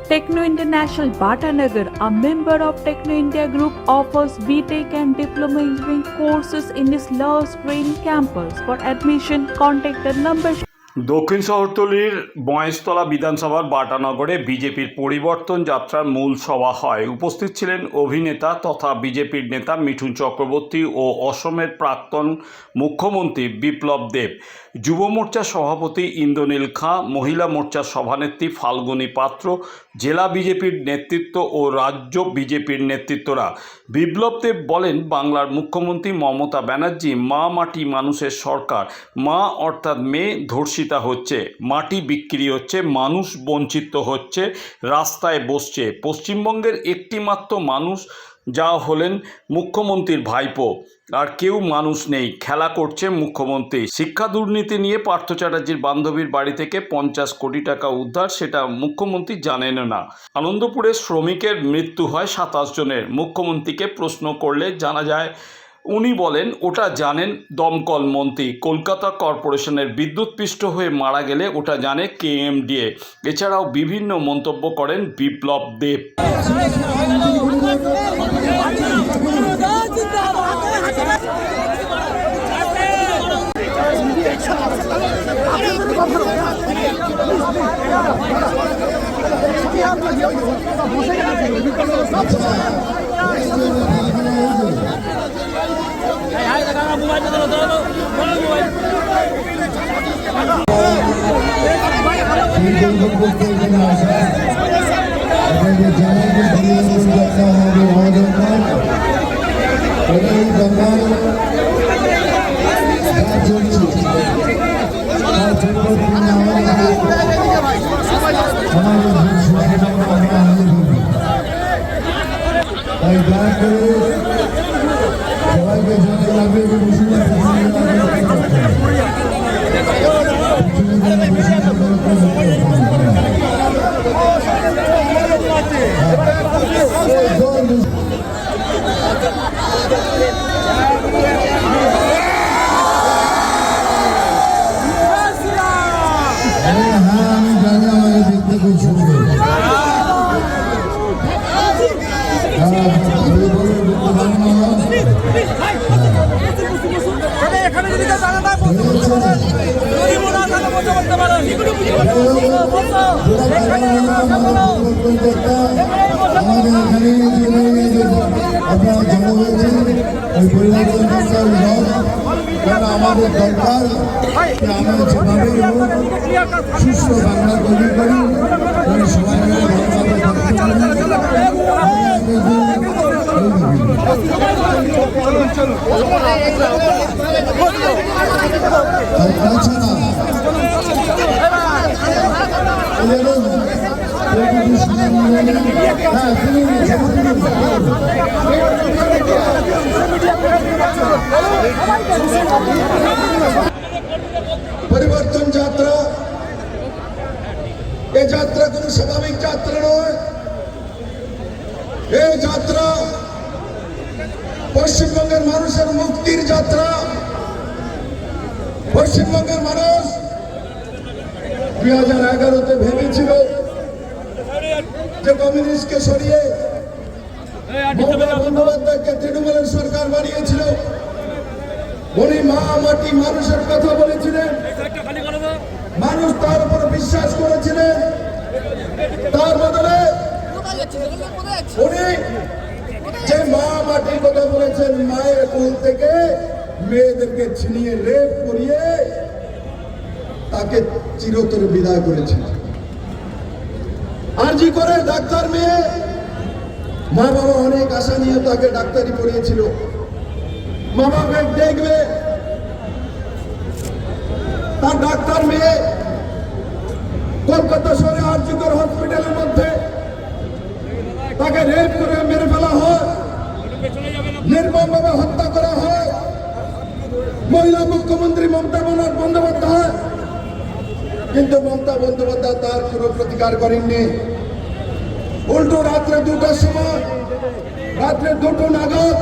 Techno International Bhatanagar, a member of Techno India Group, offers BTech and Diploma Engineering courses in its Love Green campus. For admission, contact the number. দক্ষিণ শহরতলির মহেশতলা বিধানসভার বাটানগরে বিজেপির পরিবর্তন যাত্রার মূল সভা হয়। উপস্থিত ছিলেন অভিনেতা তথা বিজেপির নেতা মিঠুন চক্রবর্তী ও অসমের প্রাক্তন মুখ্যমন্ত্রী বিপ্লব দেব, যুব মোর্চার সভাপতি ইন্দ্রনীল খাঁ, মহিলা মোর্চার সভানেত্রী ফাল্গুনী পাত্র, জেলা বিজেপির নেতৃত্ব ও রাজ্য বিজেপির নেতৃত্বরা। বিপ্লব দেব বলেন, বাংলার মুখ্যমন্ত্রী মমতা ব্যানার্জি মা মাটি মানুষের সরকার। মা অর্থাৎ মেয়ে ধর্ষিতা হচ্ছে, মাটি বিক্রি হচ্ছে, মানুষ বঞ্চিত হচ্ছে, রাস্তায় বসছে। পশ্চিমবঙ্গের একটি মাত্র মানুষ যা হলেন মুখ্যমন্ত্রীর ভাইপো, আর কেউ মানুষ নেই। খেলা করছে মুখ্যমন্ত্রী। শিক্ষা দুর্নীতি নিয়ে পার্থ চ্যাটার্জির বান্ধবীর বাড়ি থেকে 50 কোটি টাকা উদ্ধার, সেটা মুখ্যমন্ত্রী জানেন না। আনন্দপুরে শ্রমিকের মৃত্যু হয় 27 জনের। মুখ্যমন্ত্রীকে প্রশ্ন করলে জানা যায় উনি বলেন ওটা জানেন দমকল মন্ত্রী। কলকাতা কর্পোরেশনের বিদ্যুৎপৃষ্ট হয়ে মারা গেলে ওটা জানে কেএমডিএ। এছাড়াও বিভিন্ন মন্তব্য করেন বিপ্লব দেব। আমাদের দরকার আমরা যেভাবে সুস্থ বাংলা তৈরি করি, সবাই পরিবর্তন যাত্রা, এই যাত্রা কোনো স্বাভাবিক যাত্রা নয়। এই যাত্রা পশ্চিমবঙ্গের মানুষের মুক্তির যাত্রা। পশ্চিমবঙ্গের মানুষ 2011-তে ভেবেছিল যে কমিউনিস্টকে সরিয়ে মমতা বন্দ্যোপাধ্যায়কে তৃণমূলের সরকার বানিয়েছিল। উনি মা মাটি মানুষের কথা বলেছিলেন, মানুষ তার উপর বিশ্বাস করেছিলেন। তার বদলে উনি যে মা মাটির কথা বলেছেন, মায়ের কোল থেকে মেয়েদেরকে ছিনিয়ে রেপ করিয়ে তাকে চিরতরে বিদায় করেছেন। আরজি করে ডাক্তার মেয়ে, মা বাবা অনেক আশা নিয়ে তাকে ডাক্তারি পড়িয়েছিল। মা বাবা দেখবে তার ডাক্তার মেয়ে কলকাতা শহরে আরজি করে হসপিটালের মধ্যে তাকে রেপ করে মেরে ফেলা হয়, নির্মমভাবে হত্যা করা হয়। মহিলা মুখ্যমন্ত্রী মমতা বন্দ্যোপাধ্যায়, কিন্তু মমতা বন্দ্যোপাধ্যায় তার কোনো প্রতিকার করেননি। উল্টো রাত্রে 2টার সময়, রাত্রে 2টো নাগাদ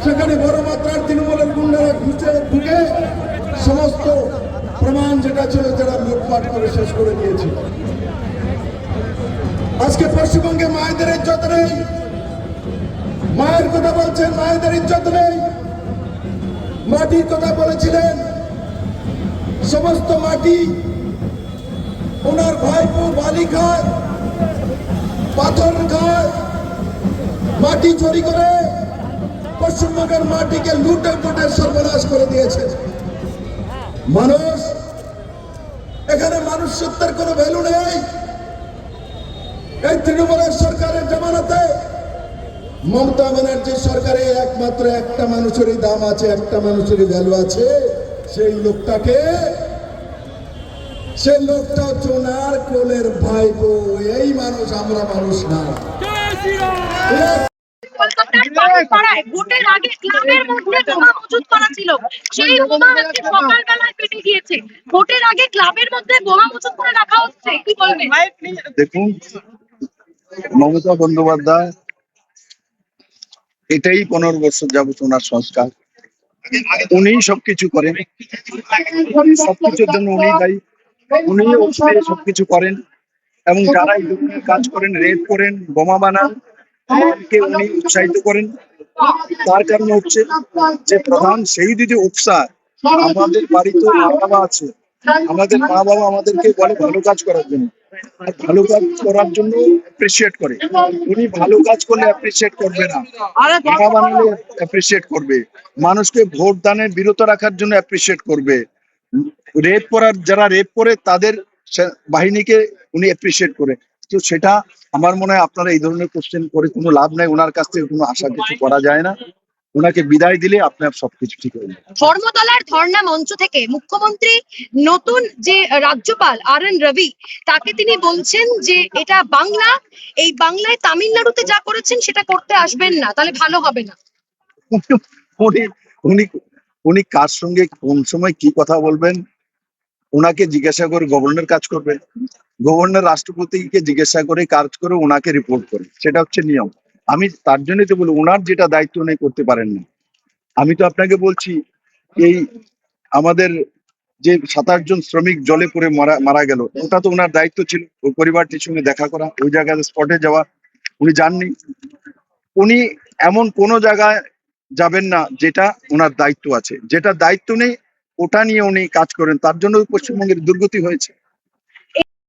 সেখানে বড় মাত্রার তৃণমূলের গুন্ডারা ঢুকে সমস্ত প্রমাণ যেটা ছিল যারা লুটপাট করে শেষ করে দিয়েছে। আজকে পশ্চিমবঙ্গে মায়েদের ইজ্জত নেই, মায়ের কথা বলছেন, মায়েদের ইজ্জত নেই। মাটির কথা বলেছিলেন, সমস্ত মাটি ওনার ভাইপো বালি খায়, পাথর খায়, মাটি চুরি করে পশ্চিমবঙ্গের মাটিকে লুটে পুটে সর্বনাশ করে দিয়েছে মানুষ। এখানে মানুষ সত্যের কোনো ভ্যালু নেই। এই তৃণমূলের সরকারের জামানাতে মমতা ব্যানার্জির সরকারে একমাত্র একটা মানুষেরই দাম আছে, একটা মানুষেরই ভ্যালু আছে। সেই লোকটা হচ্ছে ওনার কোলের ভাইপো। এই মানুষ, আমরা মানুষ না। কলকাতার পাড়ায় ভোটের আগে ক্লাবের মধ্যে বোমা মজুত করা ছিল, সেই বোমা আজকে সকালবেলায় পেটে গিয়েছে। ভোটের আগে ক্লাবের মধ্যে বোমা মজুত করে রাখা হচ্ছে, কি বলবেন? দেখুন, মমতা বন্দ্যোপাধ্যায় এটাই 15 বছর যাবত ওনার সংস্কার। উনিই সবকিছু করেন, সবকিছুর জন্য উনি দায়ী, উনি সবকিছু করেন। এবং যারা এই ধরনের কাজ করেন, রেড করেন, বোমা বানান, তাদেরকে উনি উৎসাহিত করেন। তার কারণ হচ্ছে যে প্রধান সেই দিদি অফিসার। আমাদের বাড়িতে মা বাবা আছে, আমাদের মা বাবা আমাদেরকে বলে ভালো কাজ করার জন্য, আর ভালো কাজ করার জন্য অ্যাপ্রিসিয়েট করে। উনি ভালো কাজ করলে অ্যাপ্রিসিয়েট করবে না, বোমা বানালে অ্যাপ্রিসিয়েট করবে, মানুষকে ভোট দানের বিরত রাখার জন্য অ্যাপ্রিসিয়েট করবে, রেপ করার যারা রেপ করে তাদের বাহিনীকে উনি অ্যাপ্রিসিয়েট করে। তো সেটা আমার মনে হয় আপনারা এই ধরনের কোশ্চেন করে কোনো লাভ নাই। ওনার কাছ থেকে কোনো আশা কিছু করা যায় না। ওনাকে বিদায় দিলে আপনার সবকিছু ঠিক হয়ে যাবে। ধর্মতলার ধর্ণা মঞ্চ থেকে মুখ্যমন্ত্রী নতুন যে রাজ্যপাল RN রবি, তাকে তিনি বলছেন যে এটা বাংলা, এই বাংলায় তামিলনাড়ুতে যা করেছেন সেটা করতে আসবেন না, তাহলে ভালো হবে না। উনি উনি উনি কার সঙ্গে কোন সময় কি কথা বলবেন, ওনাকে জিজ্ঞাসা করে গভর্নর কাজ করবে, গভর্নর রাষ্ট্রপতিকে জিজ্ঞাসা করে কাজ করে ওনাকে রিপোর্ট করে, সেটা হচ্ছে নিয়ম। আমি তার জন্যই তো বলি ওনার যেটা দায়িত্ব উনি করতে পারেন না। আমি তো আপনাকে বলছি এই আমাদের যে 27 জন শ্রমিক জলে পড়ে মারা গেল, ওটা তো ওনার দায়িত্ব ছিল। ওই পরিবারটির সঙ্গে দেখা করা, ওই জায়গায় স্পটে যাওয়া, উনি যাননি। উনি এমন কোন জায়গায় যাবেন না যেটা ওনার দায়িত্ব আছে, যেটা দায়িত্ব নেই ওটা নিয়ে উনি কাজ করেন। তার জন্য পশ্চিমবঙ্গের দুর্গতি হয়েছে।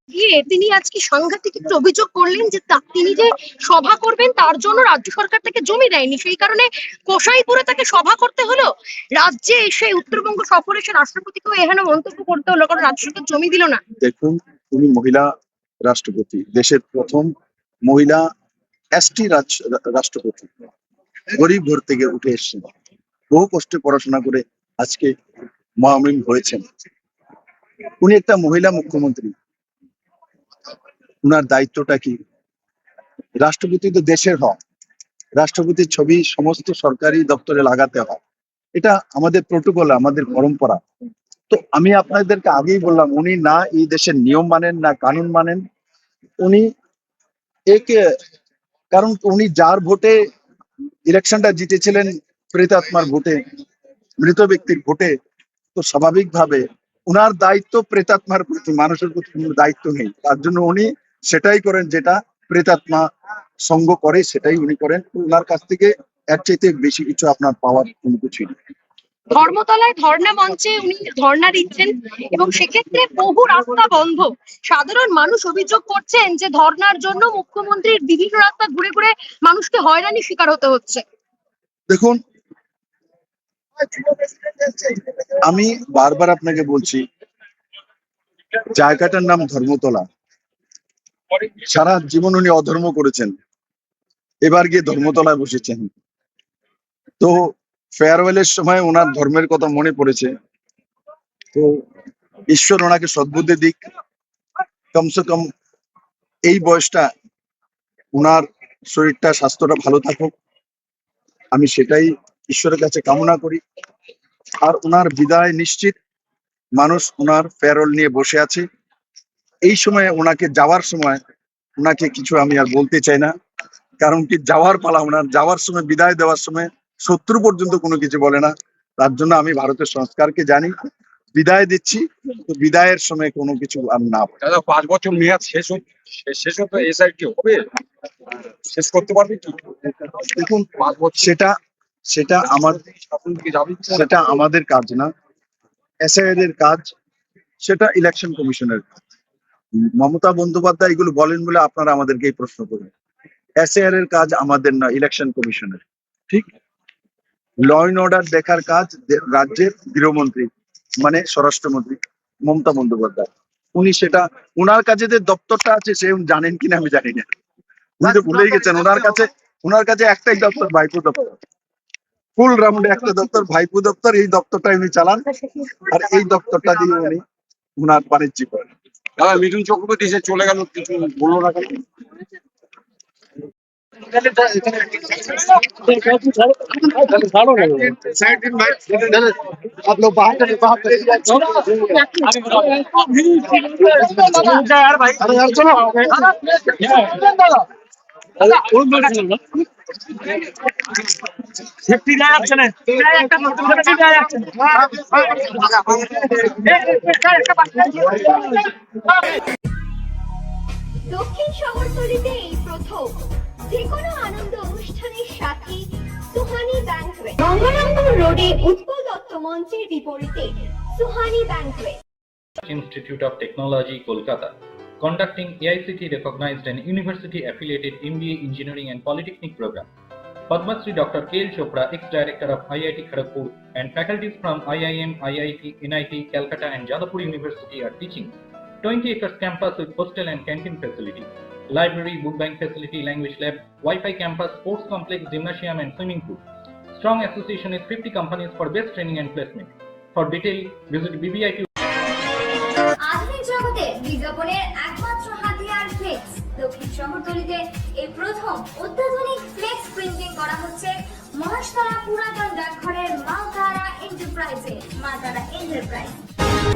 গিয়ে তিনি আজকে সাংঘাতিক একটা অভিযোগ করলেন যে তিনি যে সভা করবেন তার জন্য রাজ্য সরকার থেকে জমি দেয়নি, সেই কারণে কোসাইপুরে তাকে সভা করতে হলো। রাজ্যে এসে উত্তরবঙ্গ সফরে এসে রাষ্ট্রপতিকেও এখানে মন্তব্য করতে হলো, কারণ রাজ্য সরকার জমি দিল না। দেখুন, উনি মহিলা রাষ্ট্রপতি, দেশের প্রথম মহিলা এসটি রাষ্ট্রপতি, গরিব ঘর থেকে উঠে এসছেন, বহু কষ্টে পড়াশোনা করে আজকে মহামহিম হয়েছেন। উনি একটা মহিলা মুখ্যমন্ত্রী, উনার দায়িত্বটা কি? রাষ্ট্রপতি তো দেশের হয়, রাষ্ট্রপতির ছবি সমস্ত সরকারি দপ্তরে লাগাতে হয়, এটা আমাদের প্রোটোকল, আমাদের পরম্পরা। তো আমি আপনাদেরকে আগেই বললাম, উনি না এই দেশের নিয়ম মানেন না কানুন মানেন। উনি একে কারণ উনি যার ভোটে ইলেকশনটা জিতেছিলেন, প্রেতাত্মার ভোটে, মৃত ব্যক্তির ভোটে, তো স্বাভাবিকভাবে উনার দায়িত্ব প্রেতাত্মার প্রতি, মানুষের প্রতি কোনো দায়িত্ব নেই। তার জন্য উনি সেটাই করেন যেটা প্রেতাত্মা সঙ্গ করে, সেটাই উনি করেন। উনার কাছ থেকে এর চাইতে বেশি কিছু আপনার পাওয়ার কোনো কিছু নেই। ধর্মতলায় ধর্ণা মঞ্চে উনি ধর্ণা দিচ্ছেন এবং সেক্ষেত্রে বহু রাস্তা বন্ধ। সাধারণ মানুষ অভিযোগ করছেন যে ধর্ণার জন্য মুখ্যমন্ত্রীর বিভিন্ন রাস্তা ঘুরে ঘুরে মানুষকে হয়রানির শিকার হতে হচ্ছে। দেখুন, আমি বারবার আপনাকে বলছি, জায়গাটার নাম ধর্মতলা। সারা জীবন উনি অধর্ম করেছেন, এবার গিয়ে ধর্মতলায় বসেছেন। তো ফেয়ারওয়েলের সময় ওনার ধর্মের কথা মনে পড়েছে। তো ঈশ্বর ওনাকে সদ্বুদ্ধি দিক, কমসে কম এই বয়সটা ওনার শরীরটা স্বাস্থ্যটা ভালো থাকুক, আমি সেটাই ঈশ্বরের কাছে কামনা করি। আর ওনার বিদায় নিশ্চিত, মানুষ ওনার ফেয়ারওয়েল নিয়ে বসে আছে। এই সময় ওনাকে যাওয়ার সময় ওনাকে কিছু আমি আর বলতে চাই না, কারণ কি যাওয়ার পালা, ওনার যাওয়ার সময়, বিদায় দেওয়ার সময় শত্রু পর্যন্ত কোনো কিছু বলে না। তার জন্য আমি ভারতের সংস্কারকে জানি, বিদায় দিচ্ছি। তো বিদায়ের সময় কোনো কিছু আর না বলি। দাদা 5 বছর মেয়াদ শেষ হতে এসআই কি হবে, শেষ করতে পারবে কি? দেখুন 5 বছর সেটা আমাদের কাজ না, এসআইআর এর কাজ, সেটা ইলেকশন কমিশনের কাজ। মমতা বন্দ্যোপাধ্যায় এগুলো বলেন বলে আপনারা আমাদেরকে এই প্রশ্ন করেন। এসআইআর এর কাজ আমাদের না, ইলেকশন কমিশনের। ঠিক, ল অ্যান্ড অর্ডার দেখার কাজ রাজ্যের গৃহমন্ত্রী মানে স্বরাষ্ট্রমন্ত্রী মমতা বন্দ্যোপাধ্যায়। উনি সেটা, ওনার কাছে যে দপ্তরটা আছে সে জানেন কিনা আমি জানি না, উনি তো ভুলেই গেছেন। ওনার কাছে একটাই দপ্তর, ভাইপো দপ্তর। ফুল রাউন্ডে একটা দপ্তর, ভাইপো দপ্তর। এই দপ্তরটা উনি চালান, আর এই দপ্তরটা দিয়ে উনি ওনার বাণিজ্য করেন। দাদা মিঠুন চক্রবর্তী এসে চলে গেল, কিছু বললো না কেন? आप लोग बाहर चले, बाहर चले। अरे यार चलो। দক্ষিণ শহরতলিতে এই প্রথম যে কোনো আনন্দ অনুষ্ঠানের সাথে সুহানি ব্যাংকুয়েট, গঙ্গারামপুর রোডে উৎপল দত্ত মঞ্চের বিপরীতে Suhani banquet. Institute of Technology, Kolkata, conducting AICT recognized and university affiliated MBA Engineering and Polytechnic program. Padma Shri Dr. K.L. Chopra, ex-director of IIT Kharagpur, and faculties from IIM, IIT, NIT, Calcutta and Jadavpur University are teaching. 20 acres campus with hostel and canteen facility, library, book bank facility, language lab, Wi-Fi campus, sports complex, gymnasium and swimming pool. Strong association with 50 companies for best training and placement. For detail, visit BBIT. আধুনিক জগতে বিজ্ঞাপনের একমাত্র হাতিয়ার flakes. দক্ষিণ শহরতলিতে এই প্রথম অত্যাধুনিক flakes printing করা হচ্ছে মহাশতলা পুরাতন ডাকঘরের মা তারা এন্টারপ্রাইজে।